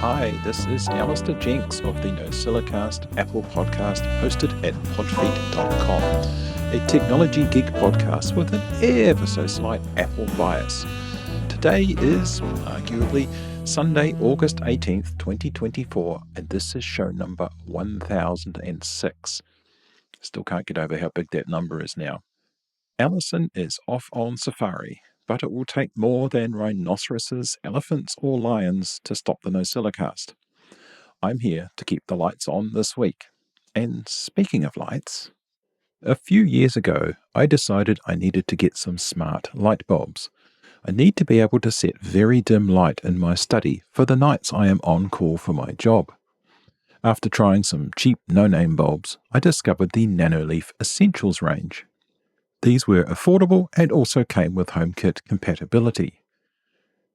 Hi, this is Alistair Jenks of the NoCillaCast Apple podcast hosted at podfeet.com, a technology geek podcast with an ever so slight Apple bias. Today is arguably Sunday, August 18th, 2024, and this is show number 1006. Still can't get over how big that number is now. Alison is off on safari, but it will take more than rhinoceroses, elephants, or lions to stop the NoCillaCast. I'm here to keep the lights on this week. And speaking of lights, a few years ago, I decided I needed to get some smart light bulbs. I need to be able to set very dim light in my study for the nights I am on call for my job. After trying some cheap no-name bulbs, I discovered the Nanoleaf Essentials range. These were affordable and also came with HomeKit compatibility.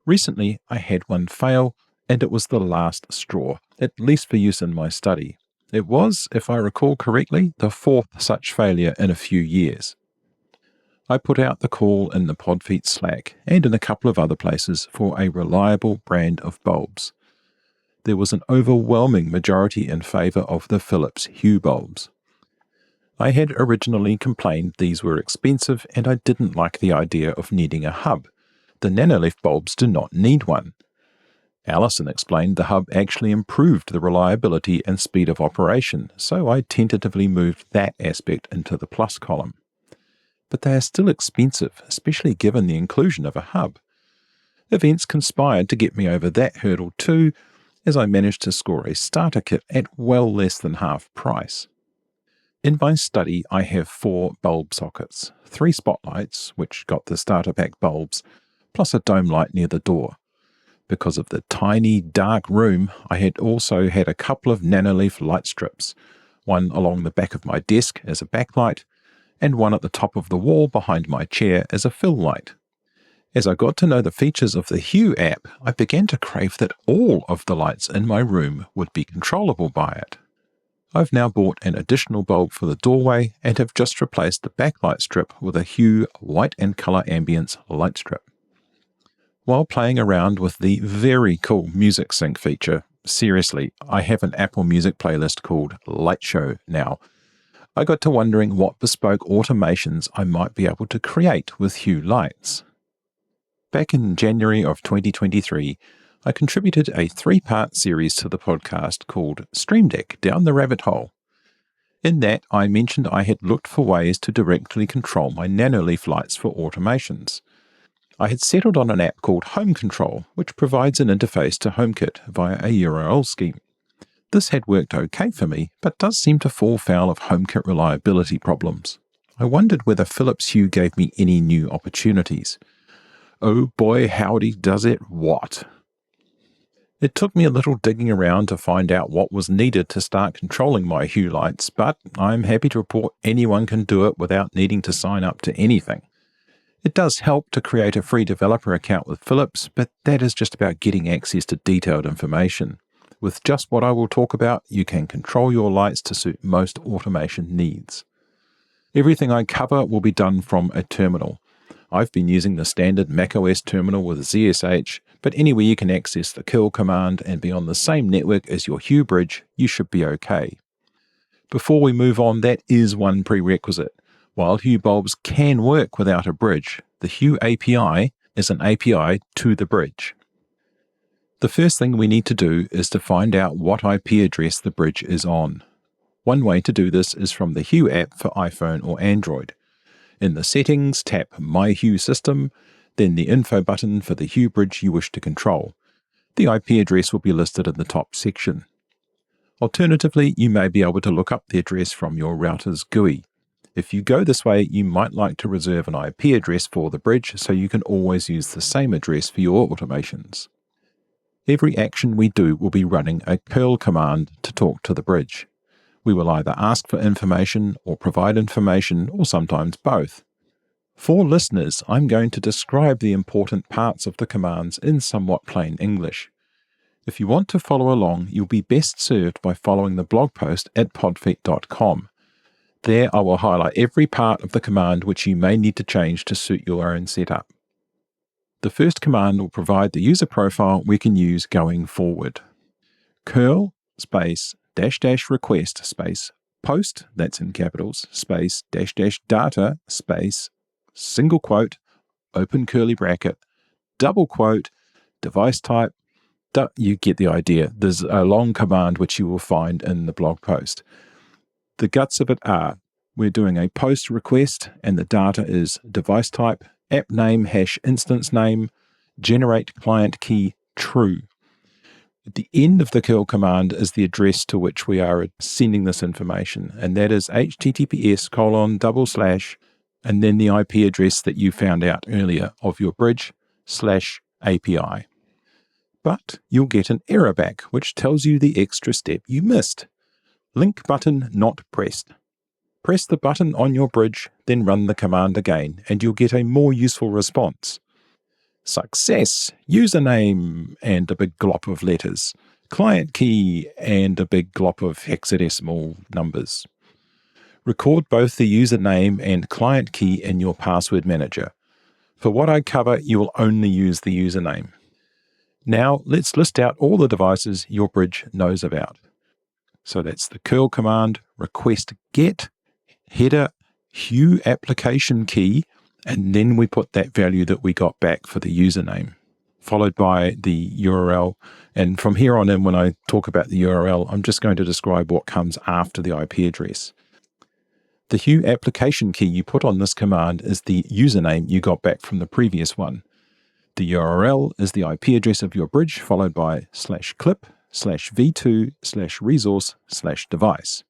Recently, I had one fail, and it was the last straw, at least for use in my study. It was, if I recall correctly, the fourth such failure in a few years. I put out the call in the Podfeet Slack and in a couple of other places for a reliable brand of bulbs. There was an overwhelming majority in favour of the Philips Hue bulbs. I had originally complained these were expensive and I didn't like the idea of needing a hub. The Nanoleaf bulbs do not need one. Alison explained the hub actually improved the reliability and speed of operation, so I tentatively moved that aspect into the plus column. But they are still expensive, especially given the inclusion of a hub. Events conspired to get me over that hurdle too, as I managed to score a starter kit at well less than half price. In my study, I have 4 bulb sockets, 3 spotlights, which got the starter pack bulbs, plus a dome light near the door. Because of the tiny, dark room, I had also had a couple of Nanoleaf light strips, one along the back of my desk as a backlight, and one at the top of the wall behind my chair as a fill light. As I got to know the features of the Hue app, I began to crave that all of the lights in my room would be controllable by it. I've now bought an additional bulb for the doorway and have just replaced the backlight strip with a Hue white and colour ambience light strip. While playing around with the very cool music sync feature, seriously, I have an Apple Music playlist called Light Show now, I got to wondering what bespoke automations I might be able to create with Hue lights. Back in January of 2023, I contributed a 3-part series to the podcast called Stream Deck Down the Rabbit Hole. In that, I mentioned I had looked for ways to directly control my Nanoleaf lights for automations. I had settled on an app called Home Control, which provides an interface to HomeKit via a URL scheme. This had worked okay for me, but does seem to fall foul of HomeKit reliability problems. I wondered whether Philips Hue gave me any new opportunities. Oh boy, howdy does it what! It took me a little digging around to find out what was needed to start controlling my Hue lights, but I'm happy to report anyone can do it without needing to sign up to anything. It does help to create a free developer account with Philips, but that is just about getting access to detailed information. With just what I will talk about, you can control your lights to suit most automation needs. Everything I cover will be done from a terminal. I've been using the standard macOS terminal with ZSH, but anywhere you can access the curl command and be on the same network as your Hue bridge, you should be okay. Before we move on, that is one prerequisite. While Hue bulbs can work without a bridge, the Hue API is an API to the bridge. The first thing we need to do is to find out what IP address the bridge is on. One way to do this is from the Hue app for iPhone or Android. In the settings, tap My Hue System, then the info button for the Hue bridge you wish to control. The IP address will be listed in the top section. Alternatively, you may be able to look up the address from your router's GUI. If you go this way, you might like to reserve an IP address for the bridge so you can always use the same address for your automations. Every action we do will be running a curl command to talk to the bridge. We will either ask for information or provide information, or sometimes both. For listeners, I'm going to describe the important parts of the commands in somewhat plain English. If you want to follow along, you'll be best served by following the blog post at podfeet.com. There I will highlight every part of the command which you may need to change to suit your own setup. The first command will provide the user profile we can use going forward. curl space dash dash request space post, that's in capitals, space dash dash data space single quote, open curly bracket, double quote, device type. You get the idea. There's a long command which you will find in the blog post. The guts of it are, we're doing a post request and the data is device type, app name hash instance name, generate client key true. At the end of the curl command is the address to which we are sending this information, and that is https:// and then the IP address that you found out earlier of your bridge/API. But you'll get an error back which tells you the extra step you missed. Link button not pressed. Press the button on your bridge, then run the command again, and you'll get a more useful response. Success, username, and a big glop of letters. Client key, and a big glop of hexadecimal numbers. Record both the username and client key in your password manager. For what I cover, you will only use the username. Now, let's list out all the devices your bridge knows about. So that's the curl command, request get, header, Hue application key, and then we put that value that we got back for the username, followed by the URL. And from here on in, when I talk about the URL, I'm just going to describe what comes after the IP address. The Hue application key you put on this command is the username you got back from the previous one. The URL is the IP address of your bridge, followed by /clip/v2/resource/device.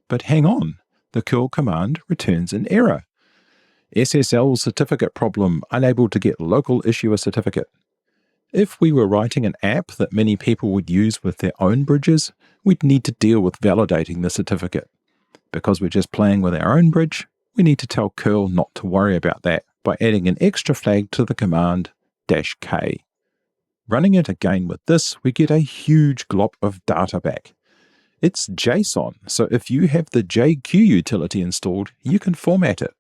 But hang on, the curl command returns an error. SSL certificate problem, unable to get local issuer certificate. If we were writing an app that many people would use with their own bridges, we'd need to deal with validating the certificate. Because we're just playing with our own bridge, we need to tell curl not to worry about that by adding an extra flag to the command -k. Running it again with this, we get a huge glop of data back. It's JSON, so if you have the JQ utility installed, you can format it.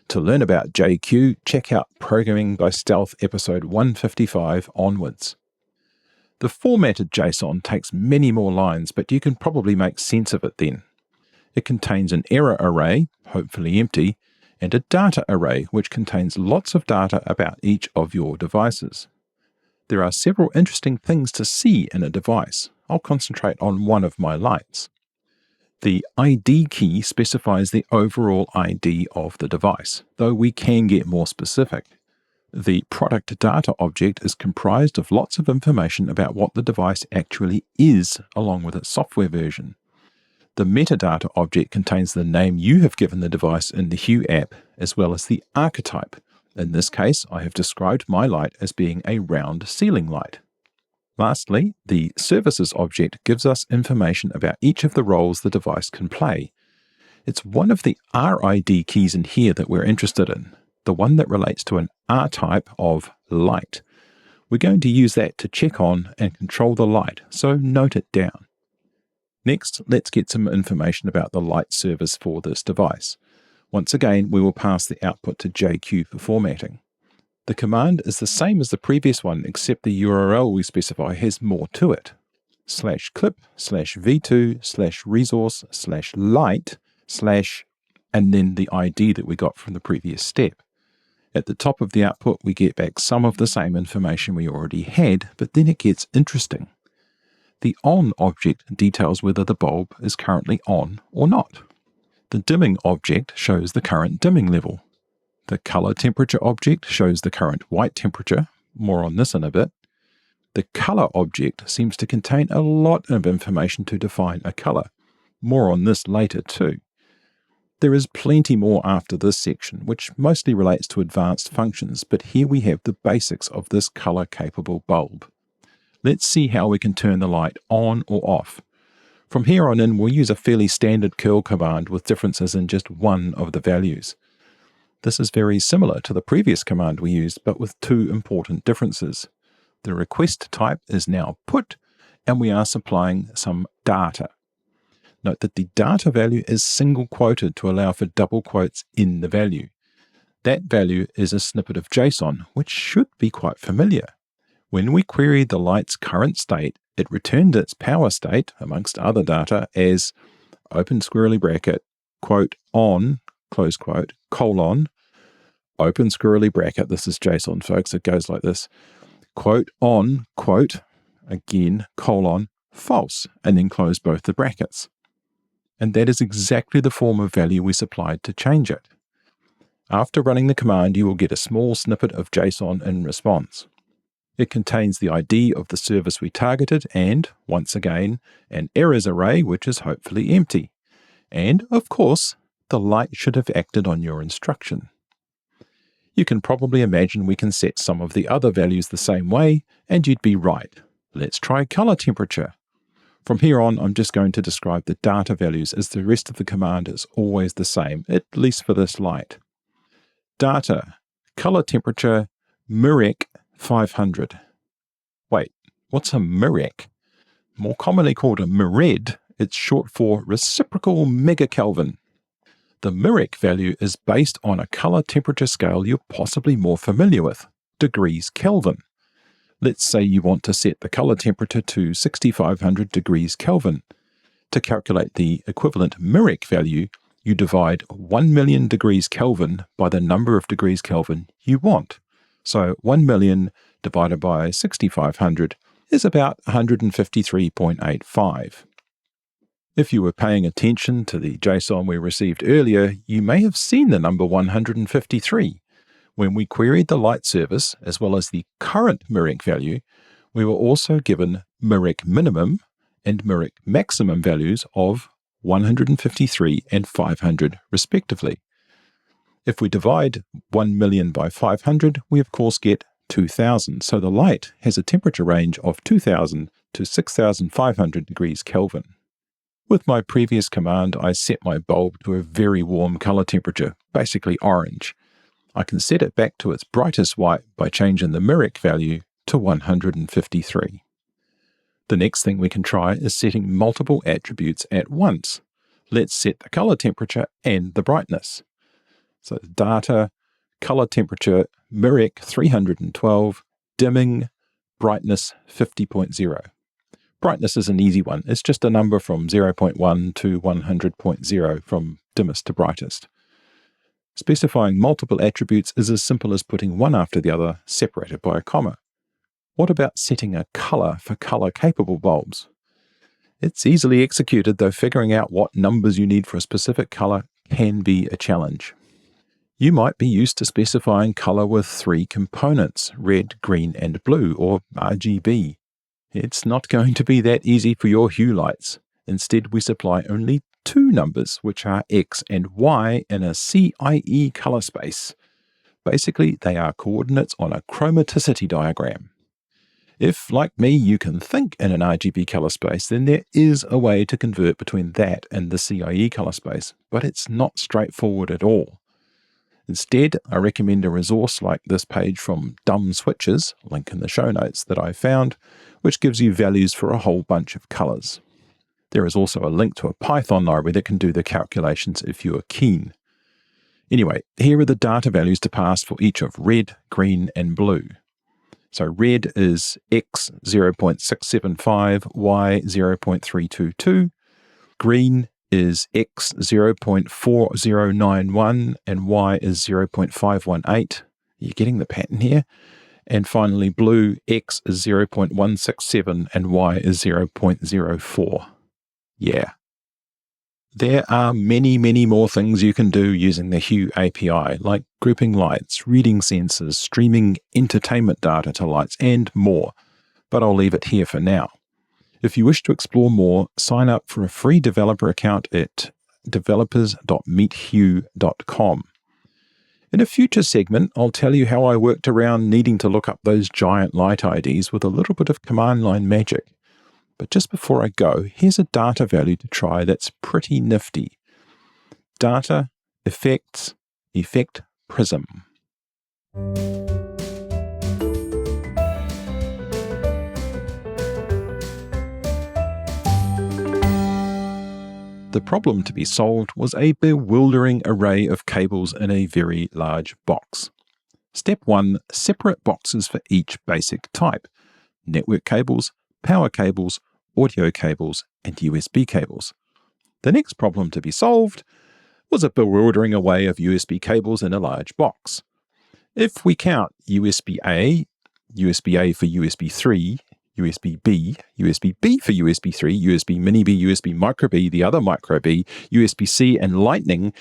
To learn about JQ, check out Programming by Stealth episode 155 onwards. The formatted JSON takes many more lines, but you can probably make sense of it then. It contains an error array, hopefully empty, and a data array which contains lots of data about each of your devices. There are several interesting things to see in a device. I'll concentrate on one of my lights. The ID key specifies the overall ID of the device, though we can get more specific. The product data object is comprised of lots of information about what the device actually is, along with its software version. The metadata object contains the name you have given the device in the Hue app, as well as the archetype. In this case, I have described my light as being a round ceiling light. Lastly, the services object gives us information about each of the roles the device can play. It's one of the RID keys in here that we're interested in, the one that relates to an R type of light. We're going to use that to check on and control the light, so note it down. Next, let's get some information about the light service for this device. Once again, we will pass the output to JQ for formatting. The command is the same as the previous one, except the URL we specify has more to it. /clip/v2/resource/light/ and then the ID that we got from the previous step. At the top of the output, we get back some of the same information we already had, but then it gets interesting. The on object details whether the bulb is currently on or not. The dimming object shows the current dimming level. The color temperature object shows the current white temperature, more on this in a bit. The color object seems to contain a lot of information to define a color, more on this later too. There is plenty more after this section, which mostly relates to advanced functions, but here we have the basics of this color-capable bulb. Let's see how we can turn the light on or off. From here on in, we'll use a fairly standard curl command with differences in just one of the values. This is very similar to the previous command we used, but with two important differences. The request type is now put, and we are supplying some data. Note that the data value is single quoted to allow for double quotes in the value. That value is a snippet of JSON, which should be quite familiar. When we queried the light's current state, it returned its power state, amongst other data, as open squirrely bracket, quote, on, close quote, colon, open squirrely bracket, this is JSON, folks, it goes like this, quote, on, quote, again, colon, false, and then close both the brackets. And that is exactly the form of value we supplied to change it. After running the command, you will get a small snippet of JSON in response. It contains the ID of the service we targeted and, once again, an errors array which is hopefully empty. And, of course, the light should have acted on your instruction. You can probably imagine we can set some of the other values the same way, and you'd be right. Let's try color temperature. From here on, I'm just going to describe the data values as the rest of the command is always the same, at least for this light. Data, color temperature, mirec 500. Wait, what's a mirec? More commonly called a mired, it's short for reciprocal megakelvin. The mirec value is based on a color temperature scale you're possibly more familiar with, degrees Kelvin. Let's say you want to set the color temperature to 6500 degrees Kelvin. To calculate the equivalent mirec value, you divide 1 million degrees Kelvin by the number of degrees Kelvin you want. So 1 million divided by 6500 is about 153.85. If you were paying attention to the JSON we received earlier, you may have seen the number 153. When we queried the light service, as well as the current mirec value, we were also given mirec minimum and mirec maximum values of 153 and 500 respectively. If we divide 1 million by 500, we of course get 2000, so the light has a temperature range of 2000 to 6500 degrees Kelvin. With my previous command, I set my bulb to a very warm color temperature, basically orange. I can set it back to its brightest white by changing the mirec value to 153. The next thing we can try is setting multiple attributes at once. Let's set the color temperature and the brightness. So data, color temperature, mirec 312, dimming, brightness 50.0. Brightness is an easy one. It's just a number from 0.1 to 100.0 from dimmest to brightest. Specifying multiple attributes is as simple as putting one after the other, separated by a comma. What about setting a color for color-capable bulbs? It's easily executed, though figuring out what numbers you need for a specific color can be a challenge. You might be used to specifying color with 3 components, red, green, and blue, or RGB. It's not going to be that easy for your Hue lights. Instead, we supply only 2 numbers, which are X and Y in a CIE color space. Basically, they are coordinates on a chromaticity diagram. If, like me, you can think in an RGB color space, then there is a way to convert between that and the CIE color space, but it's not straightforward at all. Instead, I recommend a resource like this page from Dumb Switches, link in the show notes, that I found, which gives you values for a whole bunch of colors. There is also a link to a Python library that can do the calculations if you are keen. Anyway, here are the data values to pass for each of red, green, and blue. So red is X 0.675, Y 0.322, green is X 0.4091, and Y is 0.518. You're getting the pattern here. And finally, blue, X is 0.167 and Y is 0.04. Yeah. There are many, many more things you can do using the Hue API, like grouping lights, reading sensors, streaming entertainment data to lights, and more. But I'll leave it here for now. If you wish to explore more, sign up for a free developer account at developers.meethue.com. In a future segment, I'll tell you how I worked around needing to look up those giant light IDs with a little bit of command line magic. But just before I go, here's a data value to try that's pretty nifty. Data, effects, effect prism. The problem to be solved was a bewildering array of cables in a very large box. Step 1, separate boxes for each basic type. network cables, power cables, audio cables, and USB cables. The next problem to be solved was a bewildering array of USB cables in a large box. If we count USB-A, USB-A for USB 3, USB-B, USB-B for USB 3, USB Mini-B, USB Micro-B, the other Micro-B, USB-C, and Lightning,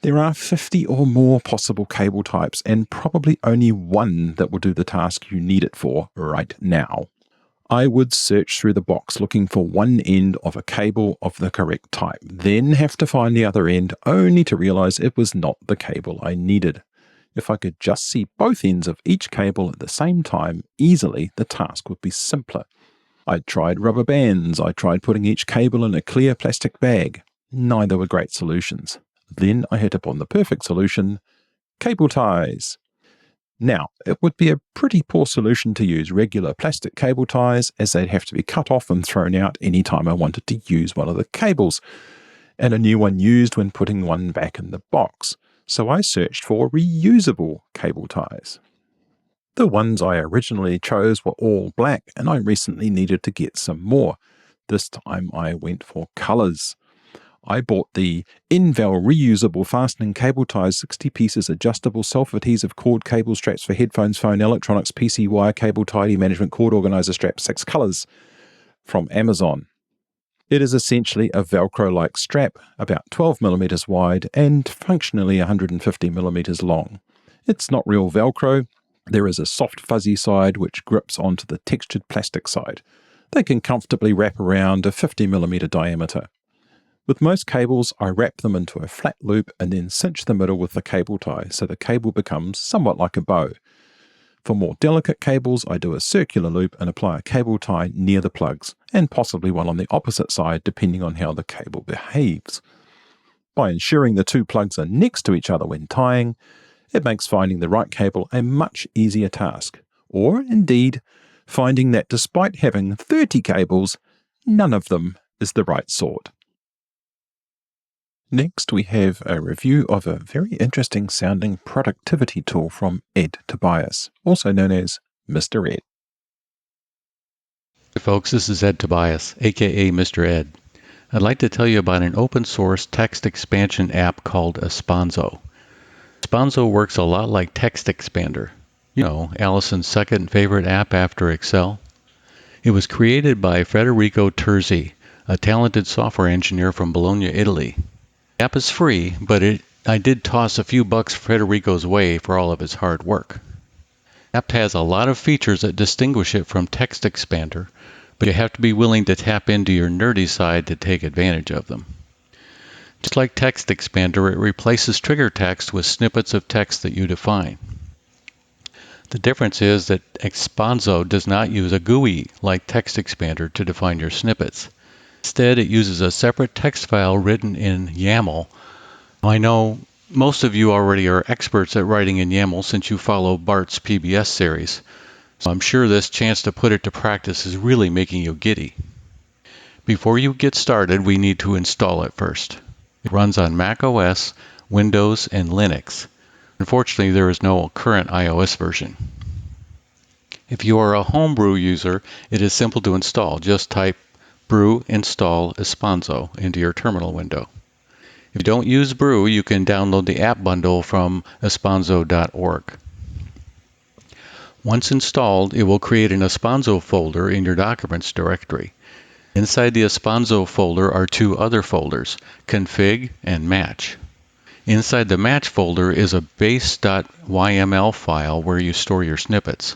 there are 50 or more possible cable types and probably only one that will do the task you need it for right now. I would search through the box looking for one end of a cable of the correct type, then have to find the other end only to realize it was not the cable I needed. If I could just see both ends of each cable at the same time easily, the task would be simpler. I tried rubber bands, I tried putting each cable in a clear plastic bag. Neither were great solutions. Then I hit upon the perfect solution: cable ties. Now, it would be a pretty poor solution to use regular plastic cable ties, as they'd have to be cut off and thrown out any time I wanted to use one of the cables, and a new one used when putting one back in the box. So I searched for reusable cable ties. The ones I originally chose were all black, and I recently needed to get some more. This time I went for colors. I bought the Inval reusable fastening cable ties, 60 pieces adjustable self-adhesive cord cable straps for headphones, phone, electronics, PC wire cable tidy management cord organizer strap, 6 colors, from Amazon. It is essentially a Velcro-like strap, about 12mm wide and functionally 150mm long. It's not real Velcro. There is a soft fuzzy side which grips onto the textured plastic side. They can comfortably wrap around a 50mm diameter. With most cables, I wrap them into a flat loop and then cinch the middle with the cable tie so the cable becomes somewhat like a bow. For more delicate cables, I do a circular loop and apply a cable tie near the plugs, and possibly one on the opposite side depending on how the cable behaves. By ensuring the two plugs are next to each other when tying, it makes finding the right cable a much easier task, or indeed, finding that despite having 30 cables, none of them is the right sort. Next, we have a review of a very interesting sounding productivity tool from Tobias, also known as Mr. Ed. Hey folks, this is Tobias, aka Mr. Ed. I'd like to tell you about an open source text expansion app called Espanso. Espanso works a lot like Text Expander. You know, Allison's second favorite app after Excel. It was created by Federico Terzi, a talented software engineer from Bologna, Italy. The app is free, but I did toss a few bucks Federico's way for all of his hard work. The app has a lot of features that distinguish it from Text Expander, but you have to be willing to tap into your nerdy side to take advantage of them. Just like Text Expander, it replaces trigger text with snippets of text that you define. The difference is that Espanso does not use a GUI like Text Expander to define your snippets. Instead, it uses a separate text file written in YAML. I know most of you already are experts at writing in YAML since you follow Bart's PBS series, so I'm sure this chance to put it to practice is really making you giddy. Before you get started, we need to install it first. It runs on Mac OS, Windows, and Linux. Unfortunately, there is no current iOS version. If you are a homebrew user, it is simple to install. Just type brew install Espanso into your terminal window. If you don't use brew, you can download the app bundle from espanso.org. Once installed, it will create an Espanso folder in your documents directory. Inside the Espanso folder are two other folders, config and match. Inside the match folder is a base.yml file where you store your snippets.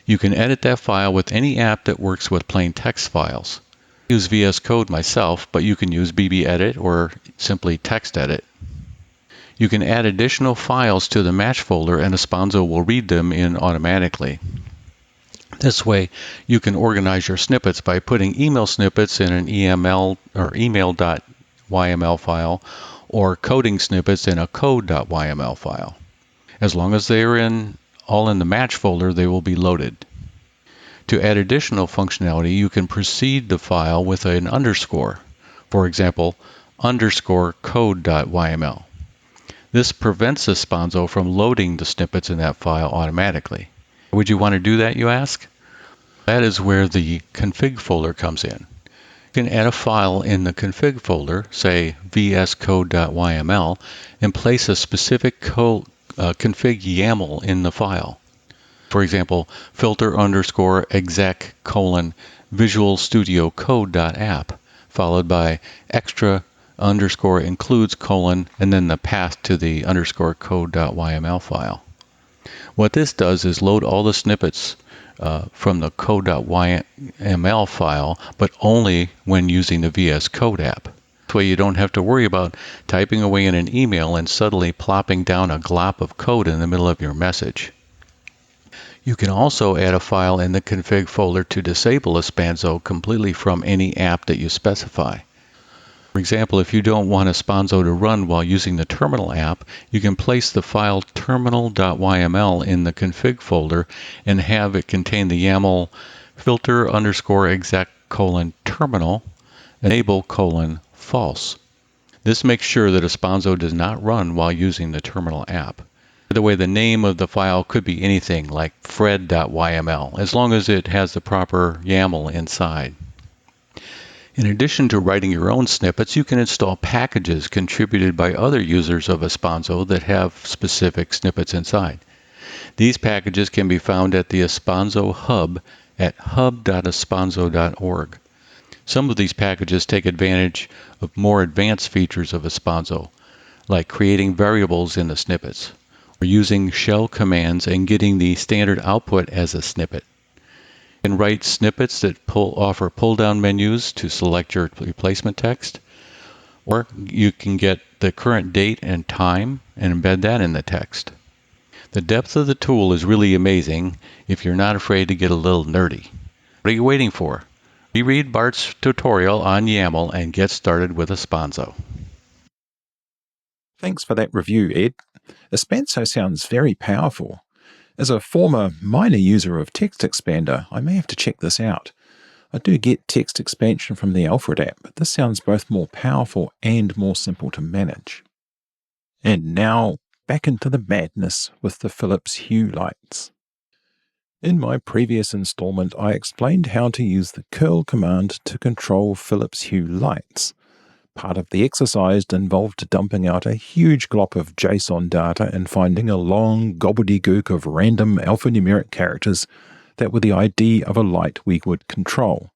You can edit that file with any app that works with plain text files. I use VS Code myself, but you can use BBEdit or simply TextEdit. You can add additional files to the match folder and Espanso will read them in automatically. This way, you can organize your snippets by putting email snippets in an EML or email.yml file or coding snippets in a code.yml file. As long as they are all in the match folder, they will be loaded. To add additional functionality, you can precede the file with an underscore. For example, underscore code.yml. This prevents Espanso from loading the snippets in that file automatically. Would you want to do that, you ask? That is where the config folder comes in. You can add a file in the config folder, say vscode.yml, and place a specific config YAML in the file. For example, filter underscore exec colon Visual Studio Code.app, followed by extra underscore includes colon, and then the path to the underscore code.yml file. What this does is load all the snippets from the code.yml file, but only when using the VS Code app. This way you don't have to worry about typing away in an email and suddenly plopping down a glop of code in the middle of your message. You can also add a file in the config folder to disable Espanso completely from any app that you specify. For example, if you don't want Espanso to run while using the terminal app, you can place the file terminal.yml in the config folder and have it contain the YAML filter underscore exec colon terminal enable colon false. This makes sure that Espanso does not run while using the terminal app. By the way, the name of the file could be anything like fred.yml, as long as it has the proper YAML inside. In addition to writing your own snippets, you can install packages contributed by other users of Espanso that have specific snippets inside. These packages can be found at the Espanso Hub at hub.espanso.org. Some of these packages take advantage of more advanced features of Espanso, like creating variables in the snippets, or using shell commands and getting the standard output as a snippet. You can write snippets that offer pull-down menus to select your replacement text, or you can get the current date and time and embed that in the text. The depth of the tool is really amazing if you're not afraid to get a little nerdy. What are you waiting for? Reread Bart's tutorial on YAML and get started with Espanso. Thanks for that review, Ed. Espanso sounds very powerful. As a former minor user of Text Expander, I may have to check this out. I do get text expansion from the Alfred app, but this sounds both more powerful and more simple to manage. And now, back into the madness with the Philips Hue lights. In my previous installment, I explained how to use the curl command to control Philips Hue lights. Part of the exercise involved dumping out a huge glop of JSON data and finding a long gobbledygook of random alphanumeric characters that were the ID of a light we would control.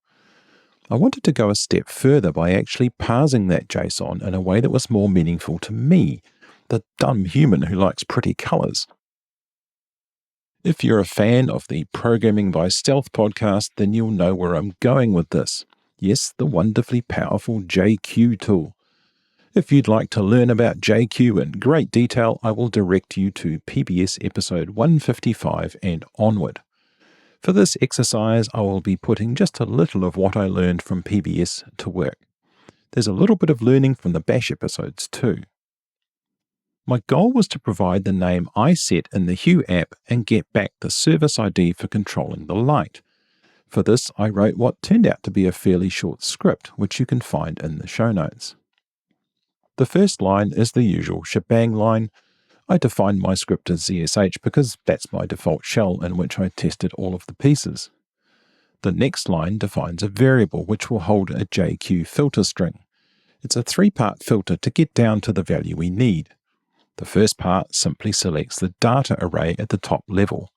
I wanted to go a step further by actually parsing that JSON in a way that was more meaningful to me, the dumb human who likes pretty colors. If you're a fan of the Programming by Stealth podcast, then you'll know where I'm going with this. Yes, the wonderfully powerful JQ tool. If you'd like to learn about JQ in great detail, I will direct you to PBS episode 155 and onward. For this exercise, I will be putting just a little of what I learned from PBS to work. There's a little bit of learning from the Bash episodes too. My goal was to provide the name I set in the Hue app and get back the service ID for controlling the light. For this, I wrote what turned out to be a fairly short script, which you can find in the show notes. The first line is the usual shebang line. I defined my script as ZSH because that's my default shell in which I tested all of the pieces. The next line defines a variable which will hold a JQ filter string. It's a 3-part filter to get down to the value we need. The first part simply selects the data array at the top level.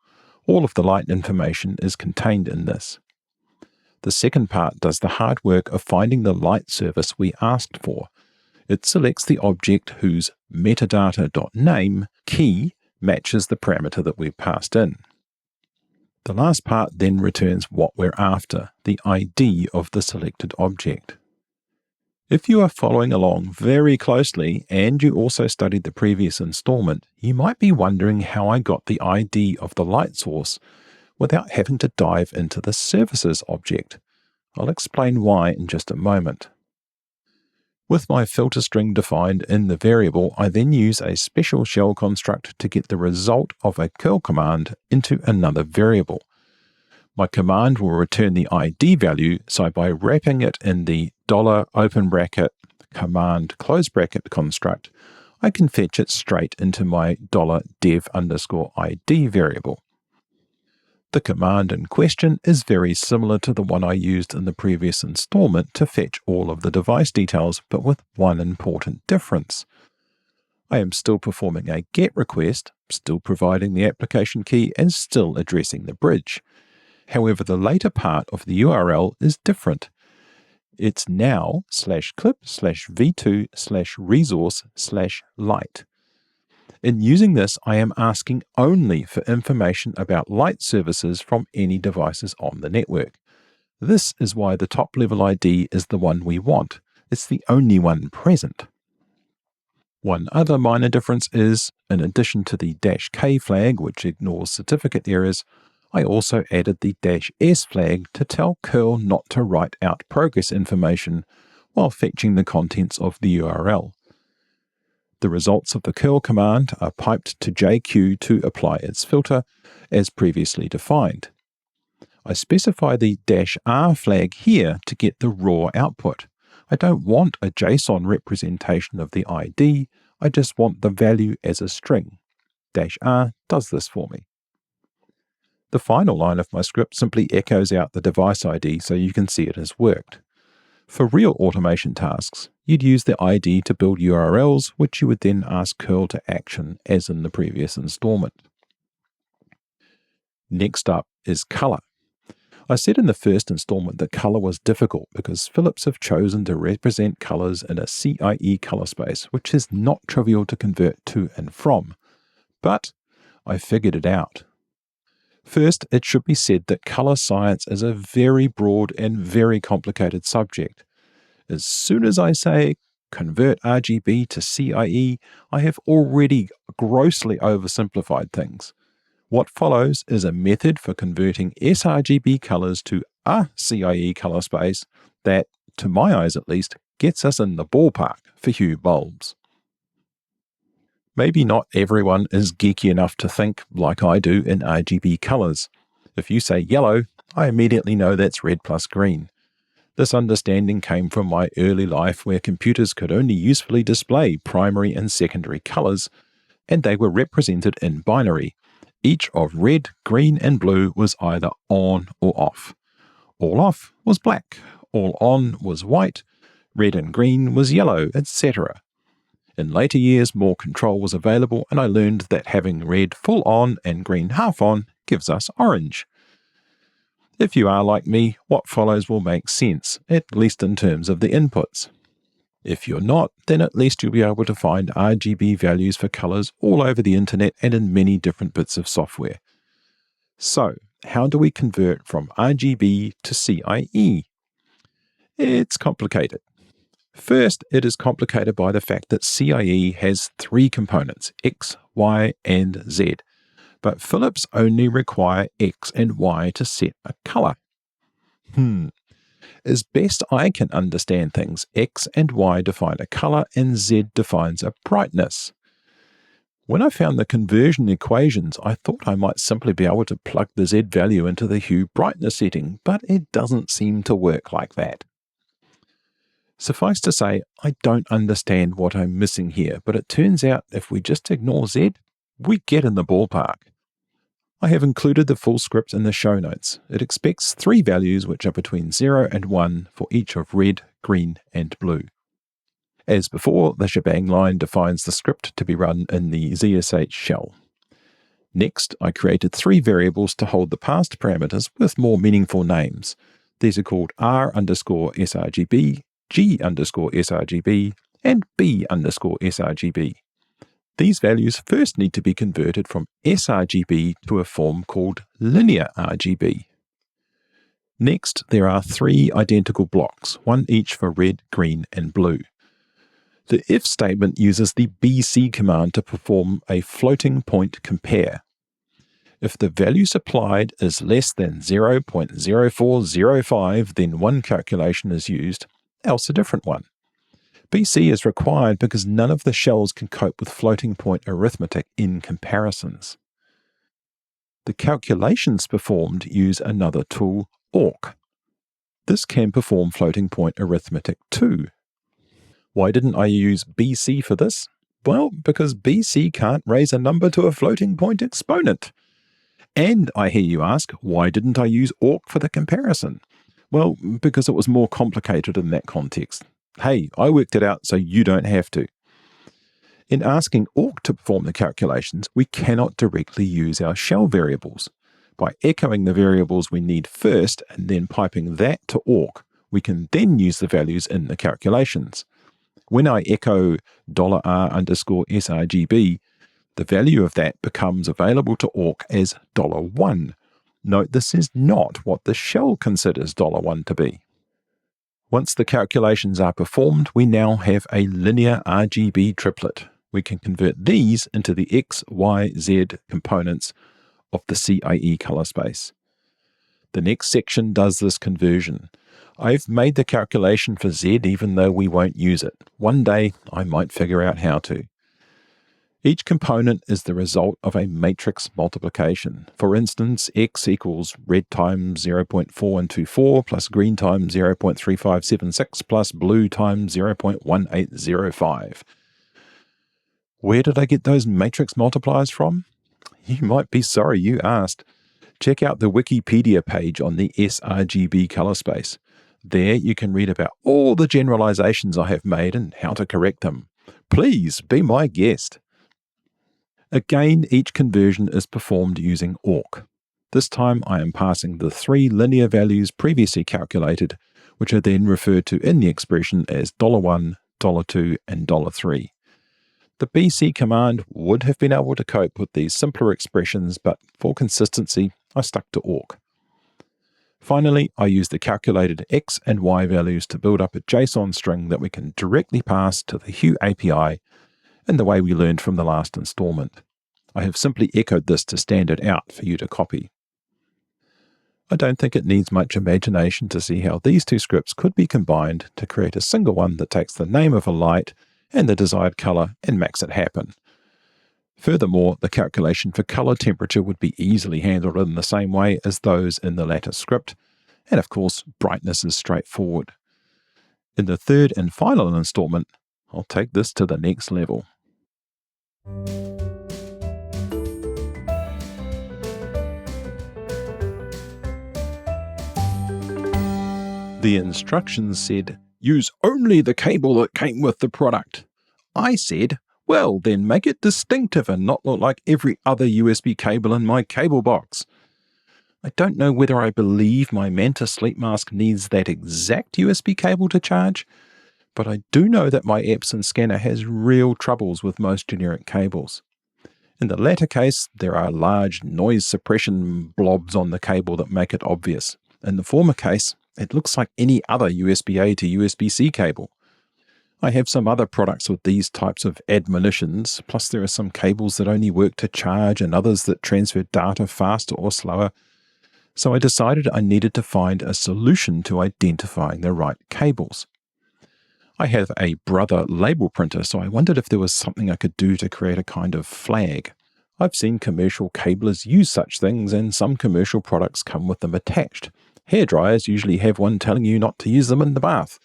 All of the light information is contained in this. The second part does the hard work of finding the light service we asked for. It selects the object whose metadata.name key matches the parameter that we've passed in. The last part then returns what we're after, the ID of the selected object. If you are following along very closely and you also studied the previous installment, you might be wondering how I got the ID of the light source without having to dive into the services object. I'll explain why in just a moment. With my filter string defined in the variable, I then use a special shell construct to get the result of a curl command into another variable. My command will return the ID value, so by wrapping it in the $open bracket command close bracket construct, I can fetch it straight into my $dev_ID variable. The command in question is very similar to the one I used in the previous installment to fetch all of the device details, but with one important difference. I am still performing a GET request, still providing the application key, and still addressing the bridge. However, the later part of the URL is different. It's now /clip/v2/resource/light. In using this, I am asking only for information about light services from any devices on the network. This is why the top-level ID is the one we want. It's the only one present. One other minor difference is, in addition to the -K flag, which ignores certificate errors, I also added the -S flag to tell curl not to write out progress information while fetching the contents of the URL. The results of the curl command are piped to JQ to apply its filter, as previously defined. I specify the -R flag here to get the raw output. I don't want a JSON representation of the ID, I just want the value as a string. -R does this for me. The final line of my script simply echoes out the device ID so you can see it has worked. For real automation tasks, you'd use the ID to build URLs, which you would then ask curl to action, as in the previous installment. Next up is color. I said in the first installment that color was difficult because Philips have chosen to represent colors in a CIE color space, which is not trivial to convert to and from. But I figured it out. First, it should be said that color science is a very broad and very complicated subject. As soon as I say convert RGB to CIE, I have already grossly oversimplified things. What follows is a method for converting sRGB colors to a CIE color space that, to my eyes at least, gets us in the ballpark for Hue bulbs. Maybe not everyone is geeky enough to think, like I do, in RGB colors. If you say yellow, I immediately know that's red plus green. This understanding came from my early life where computers could only usefully display primary and secondary colors, and they were represented in binary. Each of red, green, and blue was either on or off. All off was black, all on was white, red and green was yellow, etc. In later years, more control was available, and I learned that having red full on and green half on gives us orange. If you are like me, what follows will make sense, at least in terms of the inputs. If you're not, then at least you'll be able to find RGB values for colors all over the internet and in many different bits of software. So, how do we convert from RGB to CIE? It's complicated. First, it is complicated by the fact that CIE has three components, X, Y, and Z, but Philips only require X and Y to set a color. As best I can understand things, X and Y define a color and Z defines a brightness. When I found the conversion equations, I thought I might simply be able to plug the Z value into the Hue brightness setting, but it doesn't seem to work like that. Suffice to say, I don't understand what I'm missing here, but it turns out if we just ignore Z, we get in the ballpark. I have included the full script in the show notes. It expects three values which are between 0 and 1 for each of red, green, and blue. As before, the shebang line defines the script to be run in the ZSH shell. Next, I created three variables to hold the passed parameters with more meaningful names. These are called r_srgb, g_srgb, and b_srgb. These values first need to be converted from sRGB to a form called linear RGB. Next, there are three identical blocks, one each for red, green, and blue. The if statement uses the BC command to perform a floating point compare. If the value supplied is less than 0.0405, then one calculation is used, else a different one. BC is required because none of the shells can cope with floating point arithmetic in comparisons. The calculations performed use another tool, awk. This can perform floating point arithmetic too. Why didn't I use BC for this? Well, because BC can't raise a number to a floating point exponent. And I hear you ask, why didn't I use awk for the comparison? Well, because it was more complicated in that context. Hey, I worked it out so you don't have to. In asking awk to perform the calculations, we cannot directly use our shell variables. By echoing the variables we need first and then piping that to awk, we can then use the values in the calculations. When I echo $R_srgb, the value of that becomes available to awk as $1. Note this is not what the shell considers $1 to be. Once the calculations are performed, we now have a linear RGB triplet. We can convert these into the X, Y, Z components of the CIE color space. The next section does this conversion. I've made the calculation for Z even though we won't use it. One day I might figure out how to. Each component is the result of a matrix multiplication. For instance, X equals red times 0.4124 plus green times 0.3576 plus blue times 0.1805. Where did I get those matrix multipliers from? You might be sorry you asked. Check out the Wikipedia page on the sRGB color space. There you can read about all the generalizations I have made and how to correct them. Please be my guest. Again, each conversion is performed using awk. This time I am passing the three linear values previously calculated, which are then referred to in the expression as $1, $2, and $3. The BC command would have been able to cope with these simpler expressions, but for consistency, I stuck to awk. Finally, I used the calculated X and Y values to build up a JSON string that we can directly pass to the Hue API in the way we learned from the last installment. I have simply echoed this to stand it out for you to copy. I don't think it needs much imagination to see how these two scripts could be combined to create a single one that takes the name of a light and the desired color and makes it happen. Furthermore, the calculation for color temperature would be easily handled in the same way as those in the latter script, and of course, brightness is straightforward. In the third and final installment, I'll take this to the next level. The instructions said, use only the cable that came with the product. I said, well, then make it distinctive and not look like every other USB cable in my cable box. I don't know whether I believe my Manta sleep mask needs that exact USB cable to charge, but I do know that my Epson scanner has real troubles with most generic cables. In the latter case, there are large noise suppression blobs on the cable that make it obvious. In the former case, it looks like any other USB-A to USB-C cable. I have some other products with these types of admonitions, plus there are some cables that only work to charge and others that transfer data faster or slower. So I decided I needed to find a solution to identifying the right cables. I have a Brother label printer, so I wondered if there was something I could do to create a kind of flag. I've seen commercial cablers use such things, and some commercial products come with them attached. Hairdryers usually have one telling you not to use them in the bath.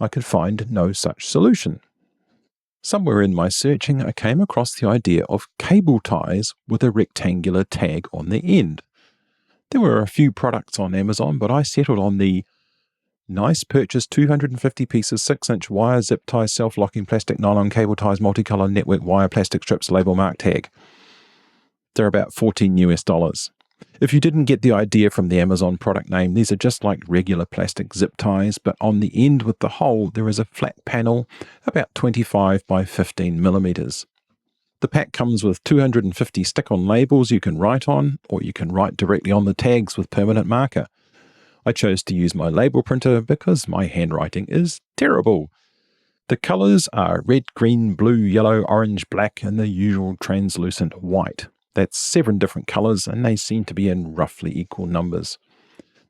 I could find no such solution. Somewhere in my searching, I came across the idea of cable ties with a rectangular tag on the end. There were a few products on Amazon, but I settled on the nice purchase 250 pieces 6-inch wire zip tie self-locking plastic nylon cable ties multicolor network wire plastic strips label mark tag. They're about $14. If you didn't get the idea from the Amazon product name, these are just like regular plastic zip ties, but on the end with the hole there is a flat panel about 25 by 15 millimeters. The pack comes with 250 stick-on labels you can write on, or you can write directly on the tags with permanent marker. I chose to use my label printer because my handwriting is terrible. The colors are red, green, blue, yellow, orange, black, and the usual translucent white. That's 7 different colors, and they seem to be in roughly equal numbers.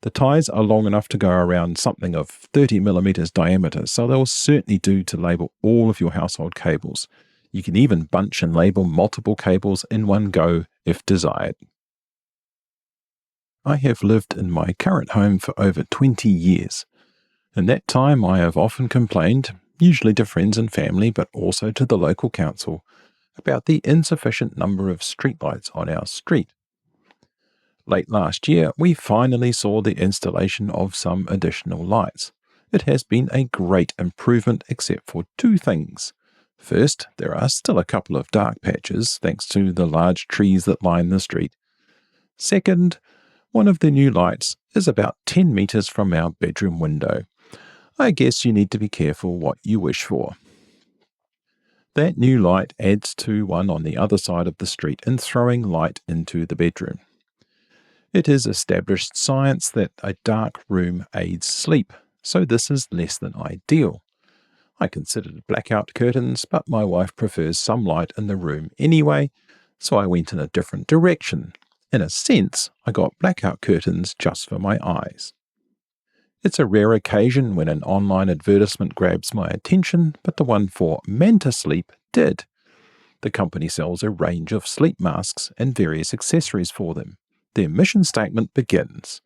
The ties are long enough to go around something of 30 millimeters diameter, so they'll certainly do to label all of your household cables. You can even bunch and label multiple cables in one go if desired. I have lived in my current home for over 20 years. In that time I have often complained, usually to friends and family, but also to the local council, about the insufficient number of streetlights on our street. Late last year, we finally saw the installation of some additional lights. It has been a great improvement except for two things. First, there are still a couple of dark patches thanks to the large trees that line the street. Second, one of the new lights is about 10 meters from our bedroom window. I guess you need to be careful what you wish for. That new light adds to one on the other side of the street in throwing light into the bedroom. It is established science that a dark room aids sleep, so this is less than ideal. I considered blackout curtains, but my wife prefers some light in the room anyway, so I went in a different direction. In a sense, I got blackout curtains just for my eyes. It's a rare occasion when an online advertisement grabs my attention, but the one for Manta Sleep did. The company sells a range of sleep masks and various accessories for them. Their mission statement begins,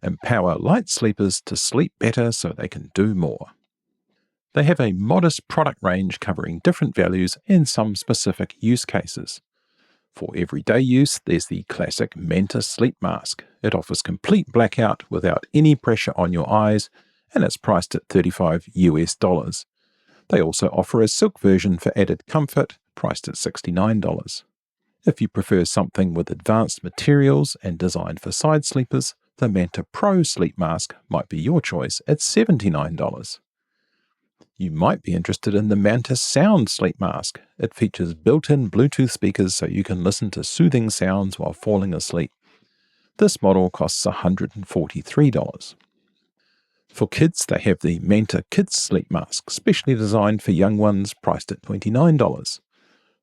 "Empower light sleepers to sleep better so they can do more." They have a modest product range covering different values and some specific use cases. For everyday use, there's the classic Manta sleep mask. It offers complete blackout without any pressure on your eyes, and it's priced at $35 US. They also offer a silk version for added comfort, priced at $69. If you prefer something with advanced materials and designed for side sleepers, the Manta Pro sleep mask might be your choice at $79. You might be interested in the Manta Sound Sleep Mask. It features built-in Bluetooth speakers so you can listen to soothing sounds while falling asleep. This model costs $143. For kids, they have the Manta Kids Sleep Mask, specially designed for young ones, priced at $29.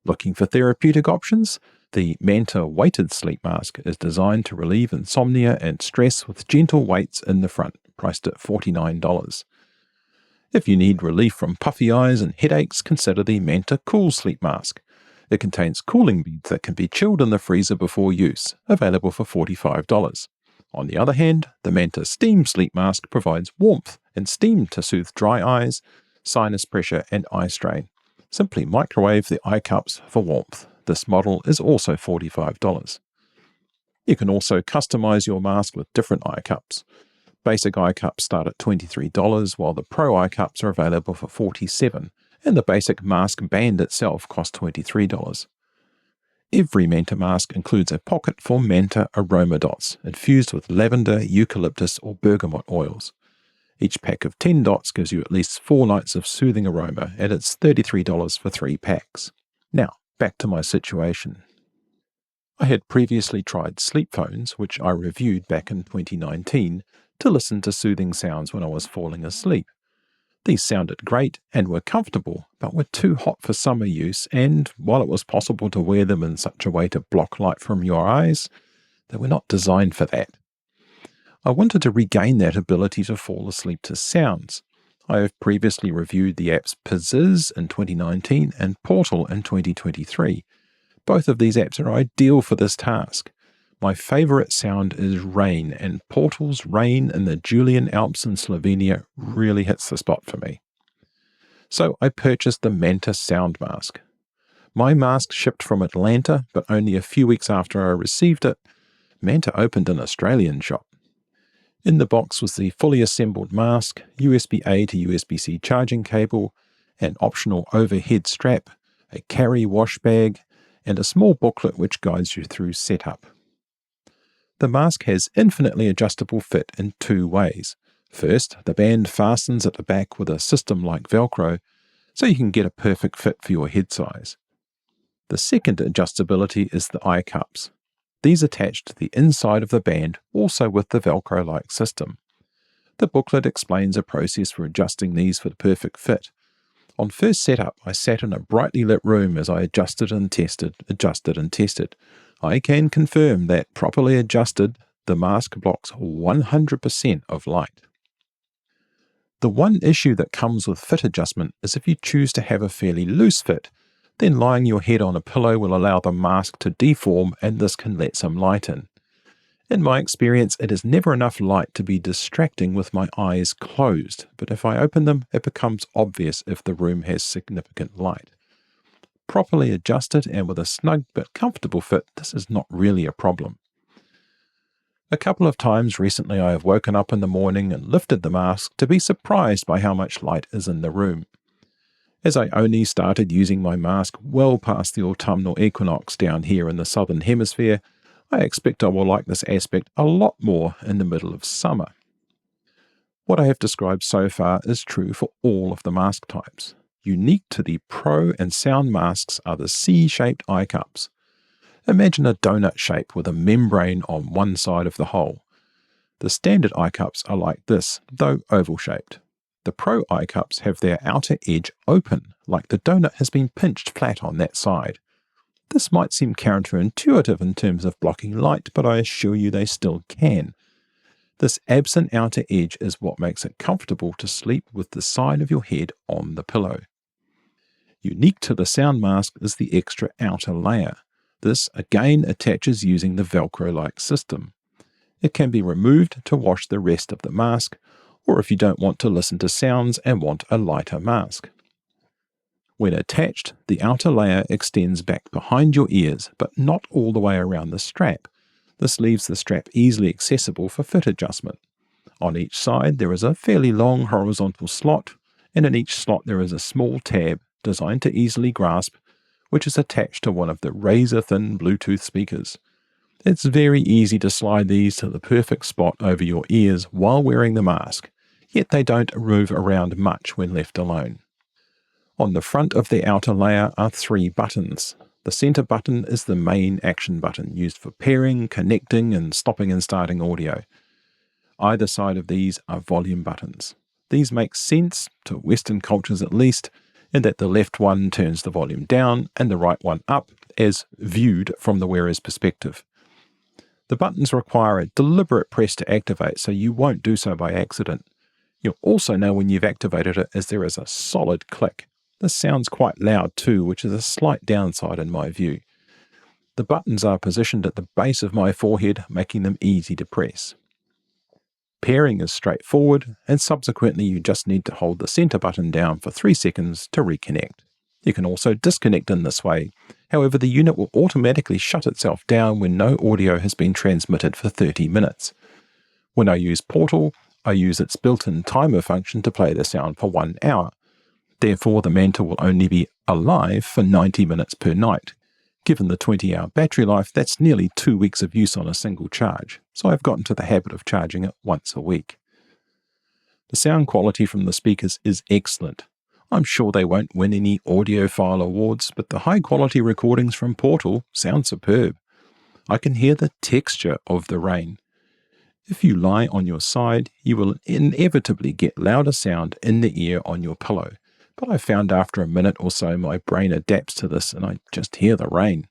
Looking for therapeutic options? The Manta Weighted Sleep Mask is designed to relieve insomnia and stress with gentle weights in the front, priced at $49. If you need relief from puffy eyes and headaches, consider the Manta Cool Sleep Mask. It contains cooling beads that can be chilled in the freezer before use, available for $45. On the other hand, the Manta Steam Sleep Mask provides warmth and steam to soothe dry eyes, sinus pressure, and eye strain. Simply microwave the eye cups for warmth. This model is also $45. You can also customize your mask with different eye cups. Basic eye cups start at $23, while the Pro eye cups are available for $47, and the basic mask band itself costs $23. Every Manta mask includes a pocket for Manta aroma dots, infused with lavender, eucalyptus, or bergamot oils. Each pack of 10 dots gives you at least 4 nights of soothing aroma, and it's $33 for 3 packs. Now, back to my situation. I had previously tried sleep phones, which I reviewed back in 2019, to listen to soothing sounds when I was falling asleep. These sounded great and were comfortable, but were too hot for summer use, and while it was possible to wear them in such a way to block light from your eyes, they were not designed for that. I wanted to regain that ability to fall asleep to sounds. I have previously reviewed the apps Pizziz in 2019 and Portal in 2023. Both of these apps are ideal for this task. My favourite sound is rain, and Portal's Rain in the Julian Alps in Slovenia really hits the spot for me. So I purchased the Manta Sound Mask. My mask shipped from Atlanta, but only a few weeks after I received it, Manta opened an Australian shop. In the box was the fully assembled mask, USB-A to USB-C charging cable, an optional overhead strap, a carry wash bag, and a small booklet which guides you through setup. The mask has infinitely adjustable fit in 2 ways. First, the band fastens at the back with a system-like Velcro, so you can get a perfect fit for your head size. The second adjustability is the eye cups. These attach to the inside of the band, also with the Velcro-like system. The booklet explains a process for adjusting these for the perfect fit. On first setup, I sat in a brightly lit room as I adjusted and tested. I can confirm that, properly adjusted, the mask blocks 100% of light. The one issue that comes with fit adjustment is if you choose to have a fairly loose fit, then lying your head on a pillow will allow the mask to deform, and this can let some light in. In my experience, it is never enough light to be distracting with my eyes closed, but if I open them, it becomes obvious if the room has significant light. Properly adjusted and with a snug but comfortable fit, this is not really a problem. A couple of times recently I have woken up in the morning and lifted the mask to be surprised by how much light is in the room. As I only started using my mask well past the autumnal equinox down here in the southern hemisphere, I expect I will like this aspect a lot more in the middle of summer. What I have described so far is true for all of the mask types. Unique to the Pro and Sound masks are the C-shaped eye cups. Imagine a donut shape with a membrane on one side of the hole. The standard eye cups are like this, though oval-shaped. The Pro eye cups have their outer edge open, like the donut has been pinched flat on that side. This might seem counterintuitive in terms of blocking light, but I assure you they still can. This absent outer edge is what makes it comfortable to sleep with the side of your head on the pillow. Unique to the Sound mask is the extra outer layer. This again attaches using the Velcro-like system. It can be removed to wash the rest of the mask, or if you don't want to listen to sounds and want a lighter mask. When attached, the outer layer extends back behind your ears, but not all the way around the strap. This leaves the strap easily accessible for fit adjustment. On each side there is a fairly long horizontal slot, and in each slot there is a small tab designed to easily grasp, which is attached to one of the razor-thin Bluetooth speakers. It's very easy to slide these to the perfect spot over your ears while wearing the mask, yet they don't move around much when left alone. On the front of the outer layer are 3 buttons. The center button is the main action button used for pairing, connecting, and stopping and starting audio. Either side of these are volume buttons. These make sense, to Western cultures at least, in that the left one turns the volume down and the right one up, as viewed from the wearer's perspective. The buttons require a deliberate press to activate, so you won't do so by accident. You'll also know when you've activated it as there is a solid click. This sounds quite loud too, which is a slight downside in my view. The buttons are positioned at the base of my forehead, making them easy to press. Pairing is straightforward, and subsequently you just need to hold the center button down for 3 seconds to reconnect. You can also disconnect in this way. However, the unit will automatically shut itself down when no audio has been transmitted for 30 minutes. When I use Portal, I use its built-in timer function to play the sound for 1 hour. Therefore, the Manta will only be alive for 90 minutes per night. Given the 20-hour battery life, that's nearly 2 weeks of use on a single charge, so I've gotten to the habit of charging it once a week. The sound quality from the speakers is excellent. I'm sure they won't win any audiophile awards, but the high-quality recordings from Portal sound superb. I can hear the texture of the rain. If you lie on your side, you will inevitably get louder sound in the ear on your pillow, but I found after a minute or so my brain adapts to this and I just hear the rain.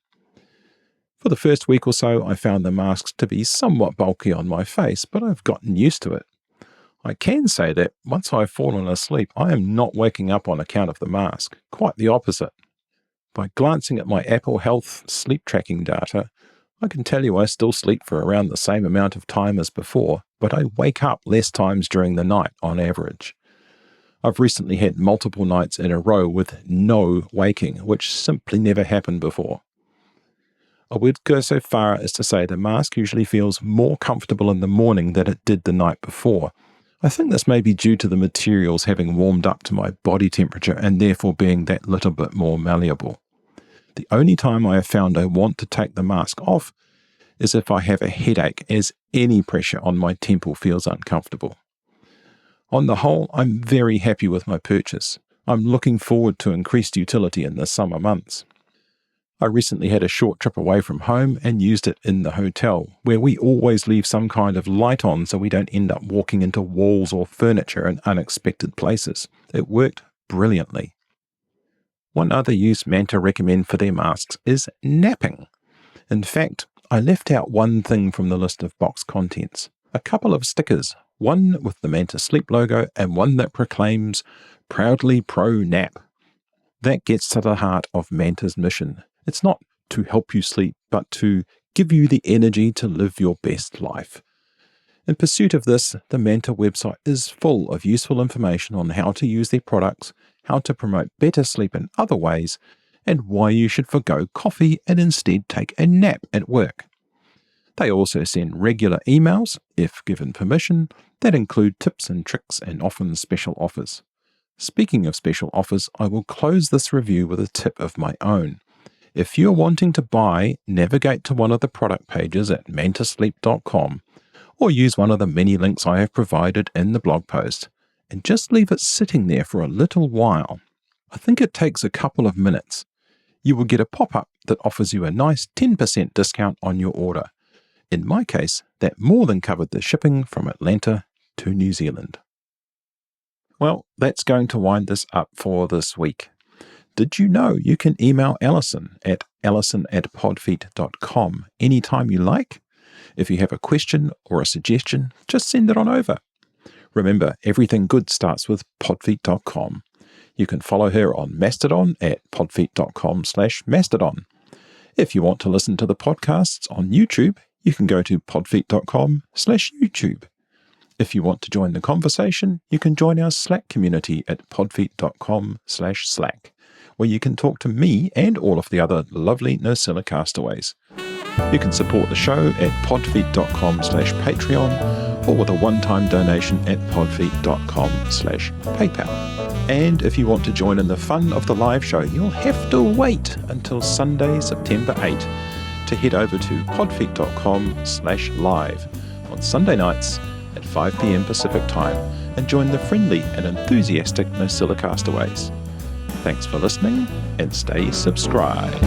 For the first week or so, I found the masks to be somewhat bulky on my face, but I've gotten used to it. I can say that once I've fallen asleep, I am not waking up on account of the mask, quite the opposite. By glancing at my Apple Health sleep tracking data, I can tell you I still sleep for around the same amount of time as before, but I wake up less times during the night on average. I've recently had multiple nights in a row with no waking, which simply never happened before. I would go so far as to say the mask usually feels more comfortable in the morning than it did the night before. I think this may be due to the materials having warmed up to my body temperature and therefore being that little bit more malleable. The only time I have found I want to take the mask off is if I have a headache, as any pressure on my temple feels uncomfortable. On the whole, I'm very happy with my purchase. I'm looking forward to increased utility in the summer months. I recently had a short trip away from home and used it in the hotel, where we always leave some kind of light on so we don't end up walking into walls or furniture in unexpected places. It worked brilliantly. One other use Manta recommend for their masks is napping. In fact, I left out one thing from the list of box contents. A couple of stickers, one with the Manta Sleep logo and one that proclaims, "Proudly Pro Nap." That gets to the heart of Manta's mission. It's not to help you sleep, but to give you the energy to live your best life. In pursuit of this, the Manta website is full of useful information on how to use their products, how to promote better sleep in other ways, and why you should forgo coffee and instead take a nap at work. They also send regular emails, if given permission, that include tips and tricks and often special offers. Speaking of special offers, I will close this review with a tip of my own. If you're wanting to buy, navigate to one of the product pages at mantasleep.com or use one of the many links I have provided in the blog post, and just leave it sitting there for a little while. I think it takes a couple of minutes. You will get a pop-up that offers you a nice 10% discount on your order. In my case, that more than covered the shipping from Atlanta to New Zealand. Well, that's going to wind this up for this week. Did you know you can email Alison at alison@podfeet.com anytime you like? If you have a question or a suggestion, just send it on over. Remember, everything good starts with podfeet.com. You can follow her on Mastodon at podfeet.com/mastodon. If you want to listen to the podcasts on YouTube, you can go to podfeet.com/YouTube. If you want to join the conversation, you can join our Slack community at podfeet.com/Slack, where you can talk to me and all of the other lovely NoCillaCastaways. You can support the show at podfeet.com/Patreon or with a one-time donation at podfeet.com/PayPal. And if you want to join in the fun of the live show, you'll have to wait until Sunday, September 8, to head over to podfeet.com/live on Sunday nights at 5 p.m. Pacific Time and join the friendly and enthusiastic NoCillaCastaways. Thanks for listening and stay subscribed.